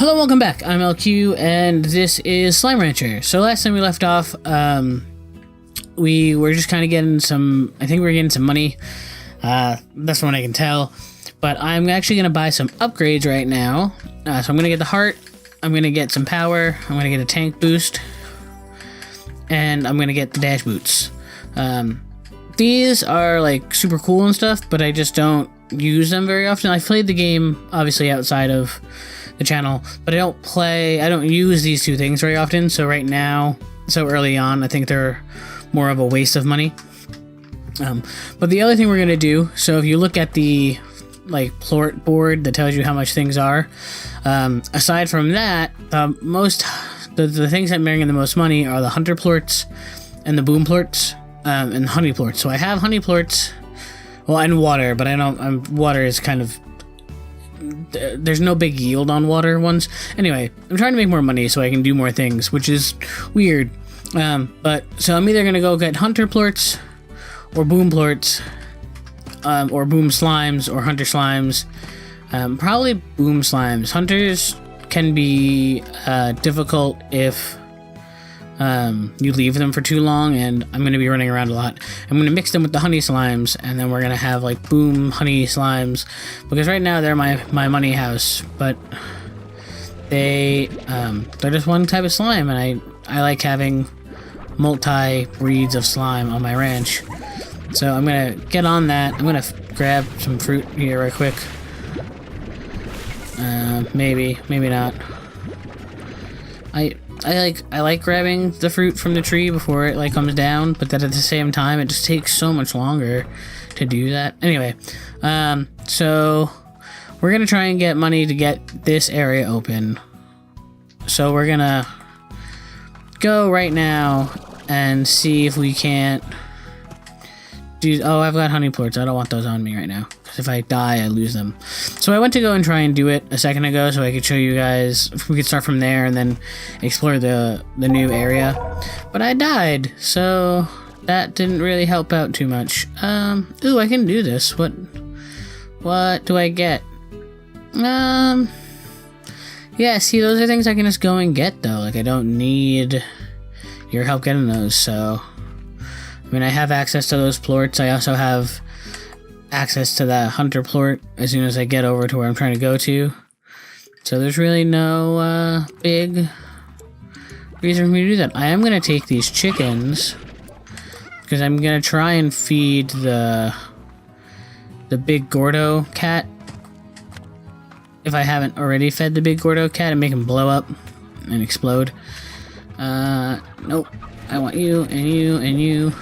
Hello, welcome back. I'm LQ, and this is Slime Rancher. So last time we left off, we were just kind of getting some, I think we were getting some money. That's from what I can tell. But I'm actually going to buy some upgrades right now. So I'm going to get the heart, I'm going to get some power, I'm going to get a tank boost, and I'm going to get the dash boots. These are like super cool and stuff, but I just don't use them very often. I've played the game, obviously, outside of the channel, but I don't use these two things very often. So right now, so early on, I think they're more of a waste of money. But the other thing we're gonna do, so if you look at the like plort board that tells you how much things are, aside from that, the things that bring in the most money are the hunter plorts and the boom plorts, and honey plorts. So I have honey plorts, well, and water, but I don't. Water is kind of, there's no big yield on water ones. Anyway, I'm trying to make more money so I can do more things, which is weird. But so I'm either gonna go get hunter plorts or boom plorts, or boom slimes or hunter slimes. Probably boom slimes. Hunters can be difficult if you leave them for too long, and I'm going to be running around a lot. I'm going to mix them with the honey slimes, and then we're going to have like boom honey slimes, because right now they're my money house, but they're just one type of slime, and I like having multi breeds of slime on my ranch. So I'm going to get on that. I'm going to grab some fruit here right quick. Maybe not. I like grabbing the fruit from the tree before it like comes down, but then at the same time it just takes so much longer to do that. Anyway, so we're gonna try and get money to get this area open. So we're gonna go right now and see if we can't do. Oh, I've got honey plorts. I don't want those on me right now, because if I die, I lose them. So I went to go and try and do it a second ago so I could show you guys. If we could start from there and then explore the new area. But I died, so that didn't really help out too much. Ooh, I can do this. What do I get? Yeah, see, those are things I can just go and get, though. Like, I don't need your help getting those, so I mean, I have access to those plorts. I also have access to that hunter plort as soon as I get over to where I'm trying to go to. So there's really no big reason for me to do that. I am going to take these chickens, because I'm going to try and feed the big Gordo cat. If I haven't already fed the big Gordo cat and make him blow up and explode. Nope. I want you, and you, and you,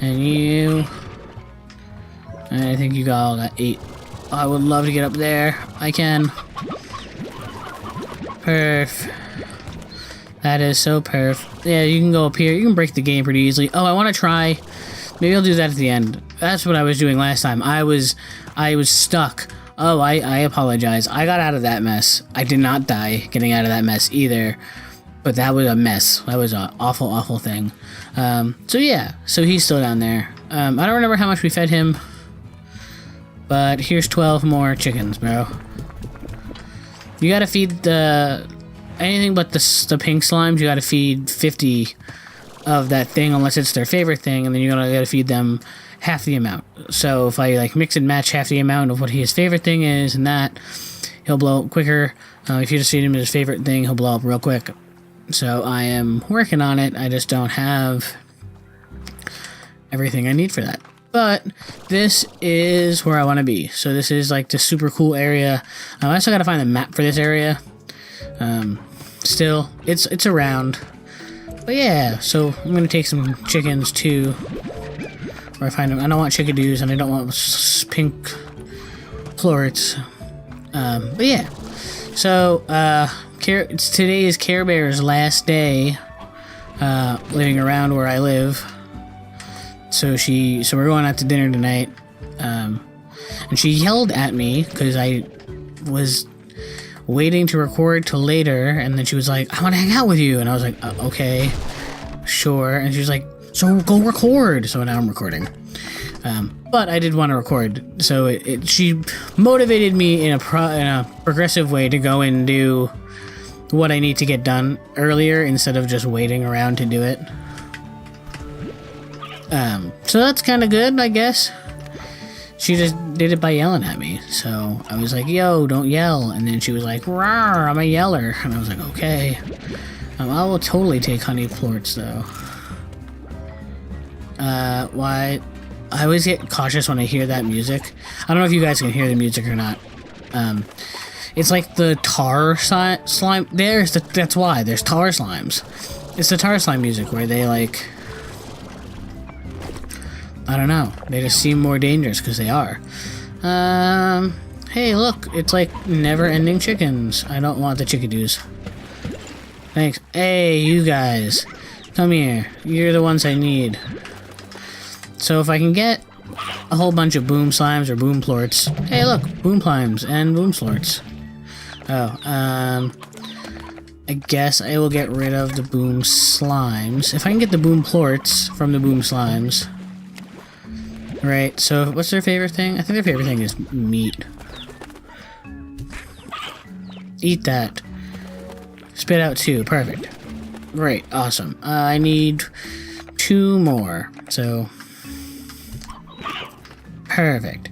and you. And I think you all got 8. Oh, I would love to get up there. I can. Perf. That is so perf. Yeah, you can go up here. You can break the game pretty easily. Oh, I want to try. Maybe I'll do that at the end. That's what I was doing last time. I was stuck. Oh, I apologize. I got out of that mess. I did not die getting out of that mess either. But that was a mess. That was an awful, awful thing. So yeah. So he's still down there. I don't remember how much we fed him. But here's 12 more chickens, bro. You gotta feed anything but the pink slimes, you gotta feed 50 of that thing, unless it's their favorite thing, and then you gotta feed them half the amount. So if I like mix and match half the amount of what his favorite thing is and that, he'll blow up quicker. If you just feed him his favorite thing, he'll blow up real quick. So I am working on it. I just don't have everything I need for that. But this is where I want to be. So this is like the super cool area. I also got to find the map for this area. Still, it's around. But yeah, so I'm going to take some chickens too. Where I find them. I don't want chickadoos and I don't want pink plorts. But yeah. So, today is Care Bear's last day living around where I live. So we're going out to dinner tonight, and she yelled at me because I was waiting to record till later, and then she was like, "I want to hang out with you," and I was like, "Okay, sure," and she was like, "So go record." So now I'm recording. but I did want to record, so she motivated me in a progressive way to go and do what I need to get done earlier instead of just waiting around to do it. So that's kind of good, I guess. She just did it by yelling at me, so I was like, yo, don't yell, and then she was like, rawr, I'm a yeller, and I was like, okay. I will totally take honey plorts, though. Why? I always get cautious when I hear that music. I don't know if you guys can hear the music or not. It's like the tar slime. That's why. There's tar slimes. It's the tar slime music where they, like... I don't know. They just seem more dangerous because they are. Hey, look. It's like never-ending chickens. I don't want the chickadoos. Thanks. Hey, you guys. Come here. You're the ones I need. So if I can get a whole bunch of boom slimes or boom plorts. Hey, look. Boom slimes and boom plorts. Oh, I guess I will get rid of the boom slimes. If I can get the boom plorts from the boom slimes. Right, so what's their favorite thing? I think their favorite thing is meat. Eat that. Spit out 2. Perfect. Great. Awesome. I need 2 more. So. Perfect.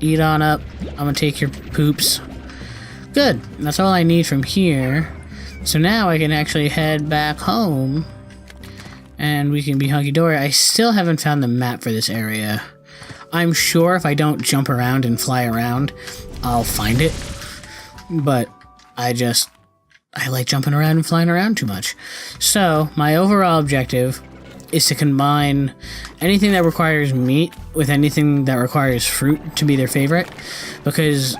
Eat on up. I'm gonna take your poops. Good. That's all I need from here. So now I can actually head back home. And we can be hunky-dory. I still haven't found the map for this area. I'm sure if I don't jump around and fly around, I'll find it. But I like jumping around and flying around too much. So, my overall objective is to combine anything that requires meat with anything that requires fruit to be their favorite. Because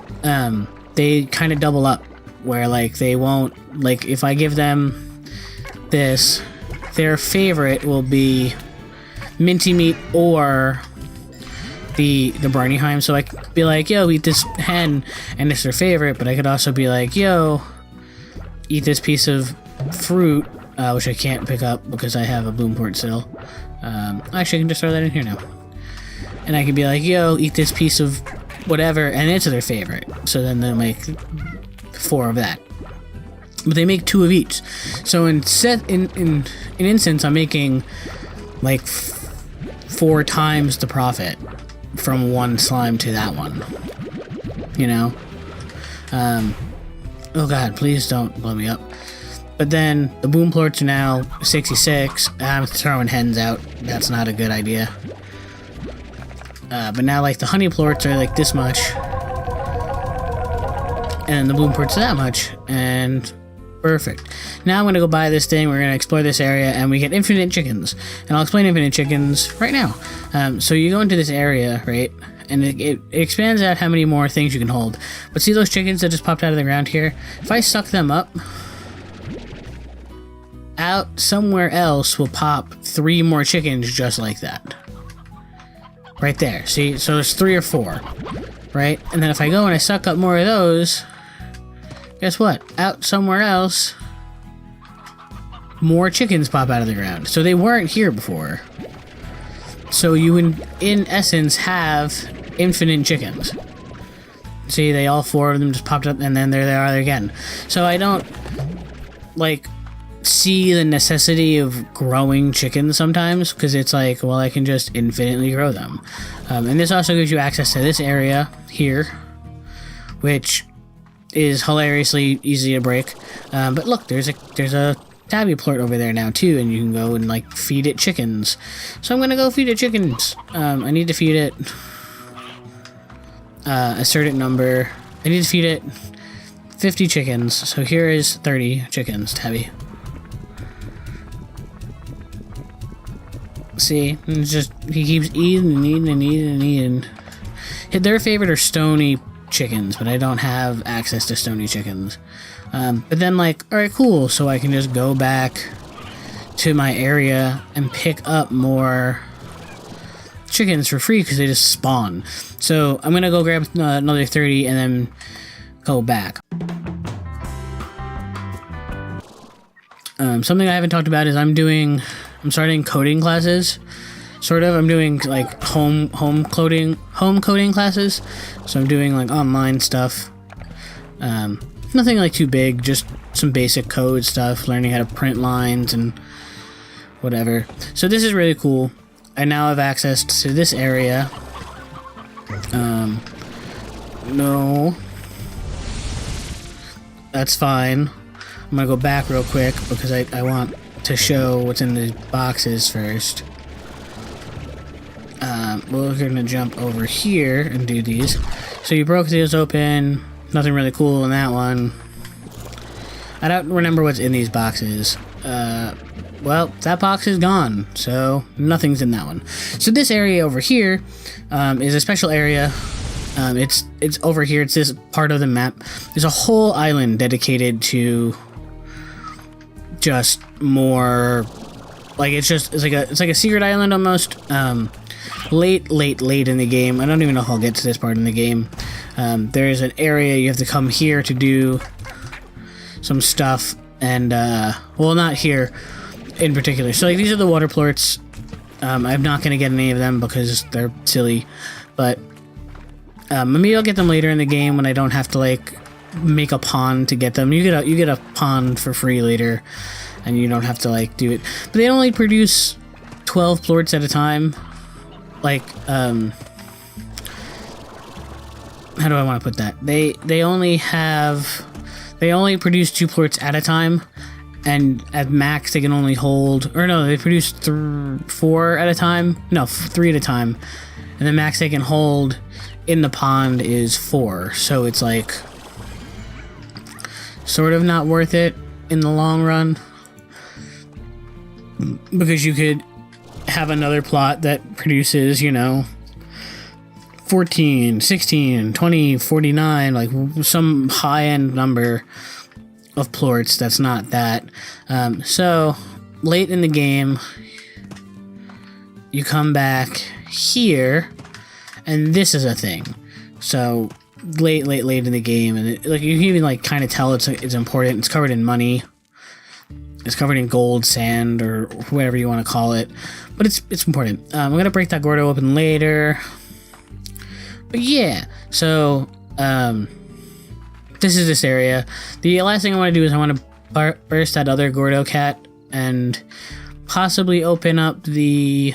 they kind of double up. Where, like, they won't... Like, if I give them this... Their favorite will be minty meat or the Barneyheim. So I could be like, yo, eat this hen, and it's their favorite. But I could also be like, yo, eat this piece of fruit, which I can't pick up because I have a boom plort still. Actually, I can just throw that in here now. And I could be like, yo, eat this piece of whatever, and it's their favorite. So then they'll make 4 of that. But they make 2 of each. So in instance, I'm making like 4 times the profit from one slime to that one. You know? Oh god, please don't blow me up. But then the boom plorts are now 66. I'm throwing hens out. That's not a good idea. But now like the honey plorts are like this much. And the boom plorts are that much. And perfect. Now I'm going to go buy this thing, we're going to explore this area, and we get infinite chickens. And I'll explain infinite chickens right now. So you go into this area, right? And it expands out how many more things you can hold. But see those chickens that just popped out of the ground here? If I suck them up, out somewhere else will pop 3 more chickens just like that. Right there. See? So there's 3 or 4. Right? And then if I go and I suck up more of those... Guess what? Out somewhere else, more chickens pop out of the ground. So they weren't here before. So you, in essence, have infinite chickens. See, they all 4 of them just popped up, and then there they are again. So I don't, like, see the necessity of growing chickens sometimes, because it's like, well, I can just infinitely grow them. And this also gives you access to this area here, which... is hilariously easy to break. But look, there's a tabby plort over there now too, and you can go and like feed it chickens. So I'm gonna go feed it chickens. I need to feed it a certain number. I need to feed it 50 chickens. So here is 30 chickens, tabby. See, it's just he keeps eating and eating and eating and eating. Their favorite are stony chickens, but I don't have access to stony chickens. But then like, alright, cool, so I can just go back to my area and pick up more chickens for free because they just spawn. So I'm gonna go grab another 30 and then go back. Something I haven't talked about is I'm starting coding classes. sort of. I'm doing like home coding classes, so I'm doing like online stuff. Nothing like too big, just some basic code stuff, learning how to print lines and whatever. So this is really cool. I now have access to this area. No. That's fine. I'm gonna go back real quick because I want to show what's in the boxes first. We're gonna jump over here and do these. So you broke these open. Nothing really cool in that one. I don't remember what's in these boxes. Well, that box is gone, so nothing's in that one. So this area over here is a special area. It's over here. It's this part of the map. There's a whole island dedicated to just more, like it's like a secret island almost. Late in the game. I don't even know if I'll get to this part in the game. There is an area you have to come here to do some stuff, and well, not here in particular. So like these are the water plorts. I'm not gonna get any of them because they're silly, but maybe I'll get them later in the game when I don't have to like make a pond to get them. You get a pond for free later, and you don't have to like do it. But they only produce 12 plorts at a time. Like how do I want to put that? They only produce 2 plorts at a time, and at max they can only hold, or no, they produce 4 at a time. No, 3 at a time, and the max they can hold in the pond is 4. So it's like sort of not worth it in the long run, because you could have another plot that produces, 14, 16, 20, 49, like some high-end number of plorts that's not that. So late in the game, you come back here, and this is a thing. So late in the game, and you can even like kind of tell it's important. It's covered in money. It's covered in gold, sand, or whatever you want to call it. But it's important. I'm going to break that Gordo open later. But yeah, so this is this area. The last thing I want to do is I want to burst that other Gordo cat and possibly open up the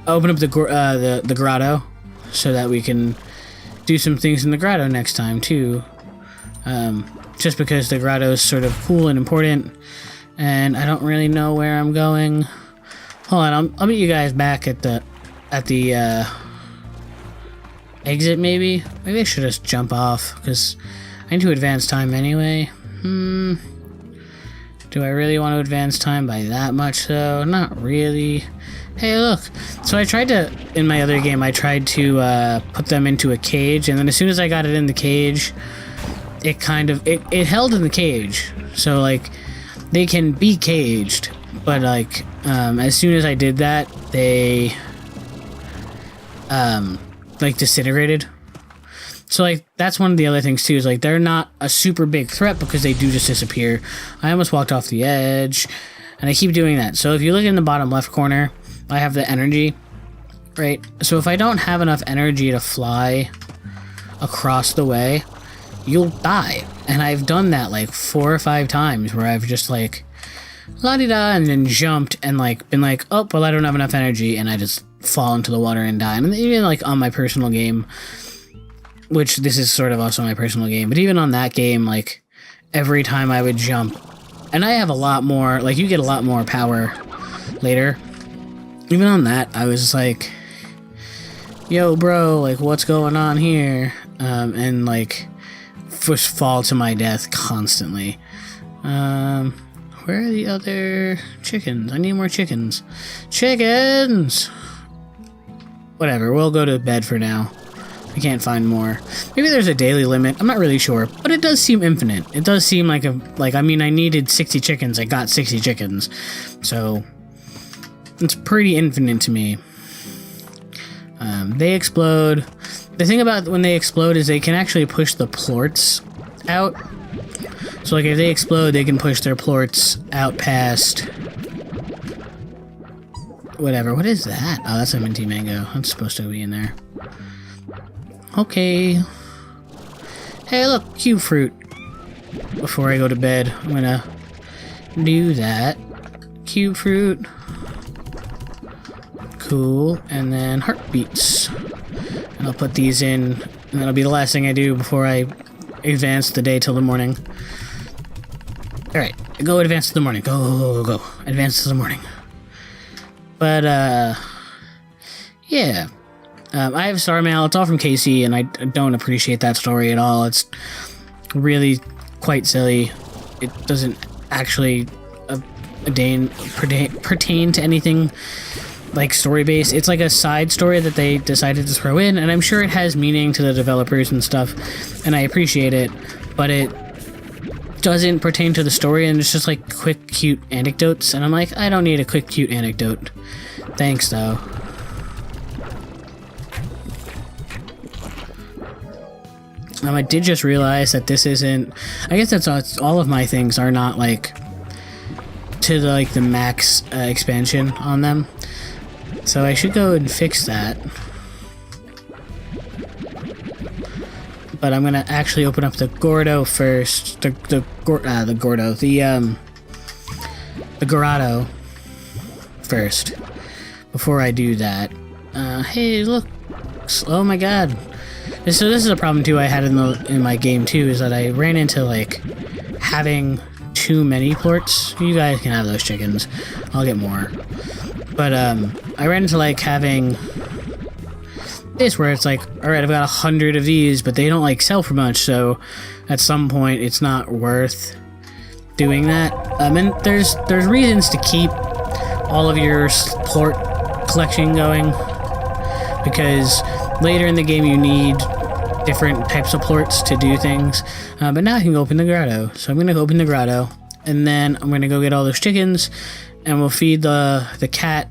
the grotto, so that we can do some things in the grotto next time too. Just because the grotto is sort of cool and important, and I don't really know where I'm going. Hold on, I'll meet you guys back at the exit. Maybe I should just jump off because I need to advance time anyway. Do I really want to advance time by that much though? Not really. Hey, look. So in my other game, I tried to put them into a cage, and then as soon as I got it in the cage, it held in the cage. So like they can be caged, but like as soon as I did that, they like disintegrated. So like that's one of the other things too, is like they're not a super big threat because they do just disappear. I almost walked off the edge, and I keep doing that. So if you look in the bottom left corner, I have the energy, right? So if I don't have enough energy to fly across the way, you'll die. And I've done that like 4 or 5 times where I've just like la-di-da and then jumped and like been like, oh, well, I don't have enough energy, and I just fall into the water and die. And even like on my personal game, which this is sort of also my personal game, but even on that game, like every time I would jump, and I have a lot more, like you get a lot more power later. Even on that, I was like, yo, bro, like, what's going on here? And, like, just fall to my death constantly. Where are the other chickens? I need more chickens. Chickens! Whatever, we'll go to bed for now. I can't find more. Maybe there's a daily limit. I'm not really sure, but it does seem infinite. It does seem like I needed 60 chickens. I got 60 chickens. So it's pretty infinite to me. They explode. The thing about when they explode is they can actually push the plorts out. So like if they explode, they can push their plorts out past whatever. What is that? Oh, that's a minty mango. That's supposed to be in there. Okay. Hey, look, cube fruit. Before I go to bed, I'm gonna do that. Cube fruit. Cool. And then heartbeats. And I'll put these in, and that'll be the last thing I do before I advance the day till the morning. Alright, go advance to the morning. Go. Advance to the morning. But, yeah. I have Star Mail. It's all from Casey, and I don't appreciate that story at all. It's really quite silly. It doesn't actually pertain to anything like story-based. It's like a side story that they decided to throw in, and I'm sure it has meaning to the developers and stuff, and I appreciate it, but it doesn't pertain to the story, and it's just like quick, cute anecdotes, and I'm like, I don't need a quick, cute anecdote. Thanks, though. I did just realize that this isn't... I guess that's all of my things are not, like, to the, like, the max expansion on them. So I should go and fix that. But I'm gonna actually open up the Gordo first. The Gorado first. Before I do that. Hey, look. Oh my god. So this is a problem too I had in my game too, is that I ran into like having too many plorts. You guys can have those chickens. I'll get more. But I ran into like having this where it's like, alright, I've got 100 of these, but they don't like sell for much, so at some point it's not worth doing that. And there's reasons to keep all of your plort collection going, because later in the game you need different types of plorts to do things. But now I can go open the grotto. So I'm going to go open the grotto, and then I'm going to go get all those chickens, and we'll feed the cat.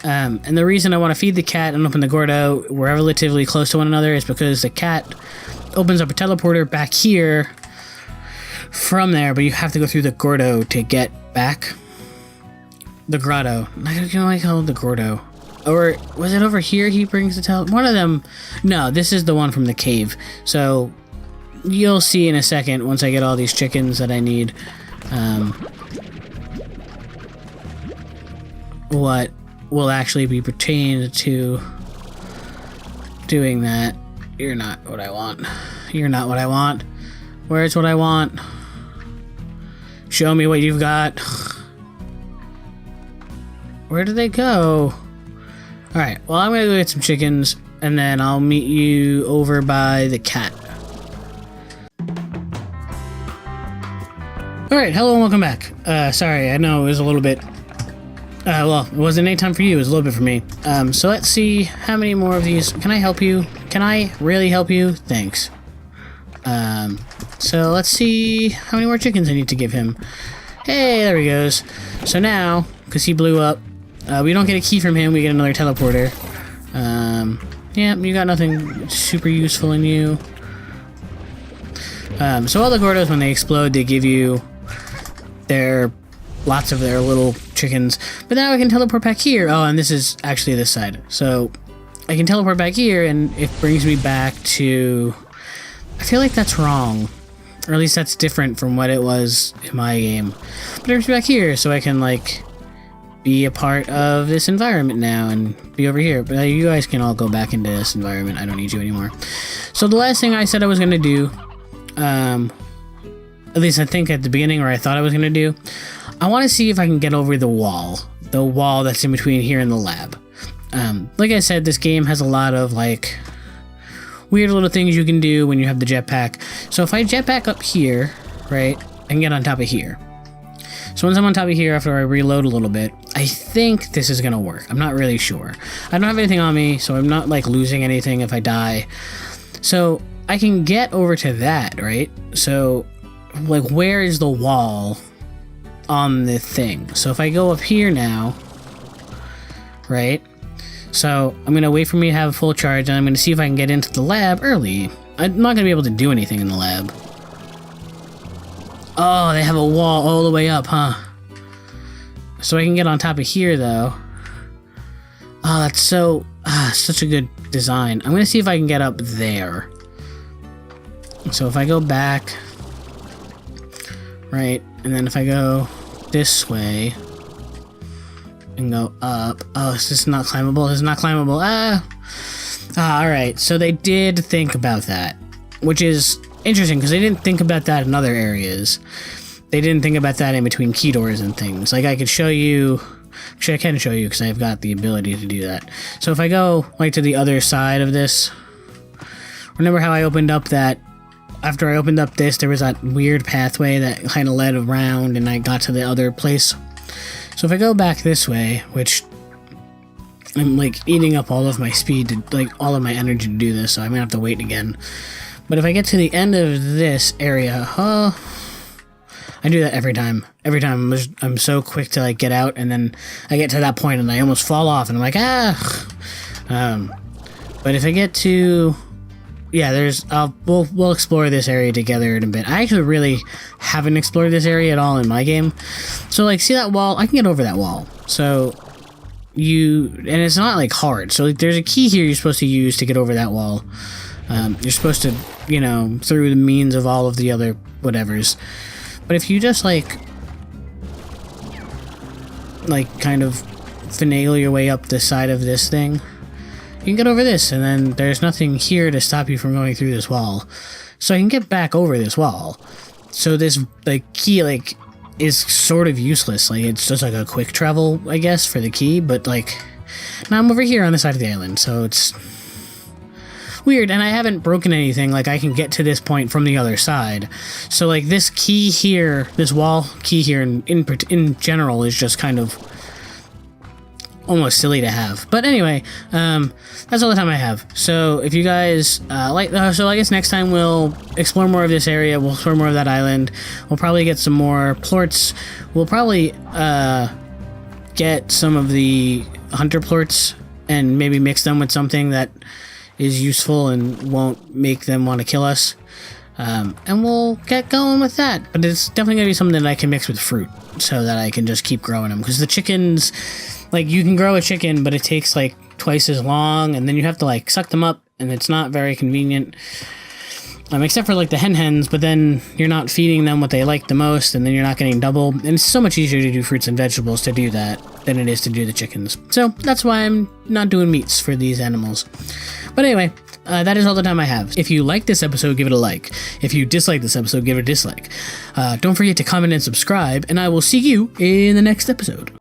And the reason I want to feed the cat and open the Gordo, we're relatively close to one another, is because the cat opens up a teleporter back here from there, but you have to go through the Gordo to get back. The grotto. I don't know why I call it the Gordo. Or was it over here he brings the one of them? No, this is the one from the cave. So you'll see in a second once I get all these chickens that I need. What will actually be pertained to doing that. You're not what I want. You're not what I want. Where's what I want? Show me what you've got. Where did they go? Alright, well, I'm gonna go get some chickens, and then I'll meet you over by the cat. Alright, hello and welcome back. Sorry, I know it was a little bit... well, it wasn't any time for you, it was a little bit for me. So let's see how many more of these... Can I help you? Can I really help you? Thanks. So let's see how many more chickens I need to give him. Hey, there he goes. So now, because he blew up, we don't get a key from him, we get another teleporter. Yeah, you got nothing super useful in you. So all the Gordos, when they explode, they give you lots of their little chickens. But now I can teleport back here. Oh, and this is actually this side. So I can teleport back here, and it brings me back to... I feel like that's wrong. Or at least that's different from what it was in my game. But it brings me back here, so I can, like... be a part of this environment now and be over here. But you guys can all go back into this environment. I don't need you anymore. So the last thing I said I was going to do, at least I think at the beginning, or I thought I was going to do, I want to see if I can get over the wall that's in between here and the lab. Like I said, this game has a lot of like weird little things you can do when you have the jetpack. So if I jetpack up here, right, I can get on top of here. So once I'm on top of here, after I reload a little bit, I think this is going to work. I'm not really sure. I don't have anything on me, so I'm not, like, losing anything if I die. So I can get over to that, right? So, like, where is the wall on the thing? So if I go up here now, right? So I'm going to wait for me to have a full charge, and I'm going to see if I can get into the lab early. I'm not gonna be able to do anything in the lab. Oh, they have a wall all the way up, huh? So I can get on top of here, though. Oh, that's such a good design. I'm gonna see if I can get up there. So if I go back, right, and then if I go this way and go up. Oh, is this not climbable? This is not climbable. Alright, so they did think about that, which is interesting because they didn't think about that in other areas. They didn't think about that in between key doors and things. Like, I could show you... Actually, I can show you because I've got the ability to do that. So if I go, like, to the other side of this... Remember how I opened up that... After I opened up this, there was that weird pathway that kind of led around and I got to the other place. So if I go back this way, which... I'm, like, eating up all of my speed, to, like, all of my energy to do this, so I'm gonna have to wait again. But if I get to the end of this area... I do that every time. Every time I'm so quick to like get out, and then I get to that point and I almost fall off, and I'm like, but if I get to, yeah, we'll explore this area together in a bit. I actually really haven't explored this area at all in my game. So like, see that wall? I can get over that wall. So and it's not like hard. So like, there's a key here you're supposed to use to get over that wall. You're supposed to, you know, through the means of all of the other whatevers. But if you just, like, kind of finagle your way up the side of this thing, you can get over this, and then there's nothing here to stop you from going through this wall. So I can get back over this wall. So this, like, key, like, is sort of useless. Like, it's just, like, a quick travel, I guess, for the key, but, like, now I'm over here on the side of the island, so it's... weird, and I haven't broken anything. Like, I can get to this point from the other side. So, like, this key here, this wall key here in general is just kind of almost silly to have. But anyway, that's all the time I have. So if you guys so I guess next time we'll explore more of this area. We'll explore more of that island. We'll probably get some more plorts. We'll probably get some of the hunter plorts and maybe mix them with something that is useful and won't make them want to kill us. And we'll get going with that. But it's definitely going to be something that I can mix with fruit so that I can just keep growing them. Because the chickens, like, you can grow a chicken, but it takes, like, twice as long. And then you have to, like, suck them up. And it's not very convenient. Except for, like, the hens. But then you're not feeding them what they like the most. And then you're not getting double. And it's so much easier to do fruits and vegetables to do that than it is to do the chickens. So that's why I'm not doing meats for these animals. But anyway, that is all the time I have. If you like this episode, give it a like. If you dislike this episode, give it a dislike. Don't forget to comment and subscribe, and I will see you in the next episode.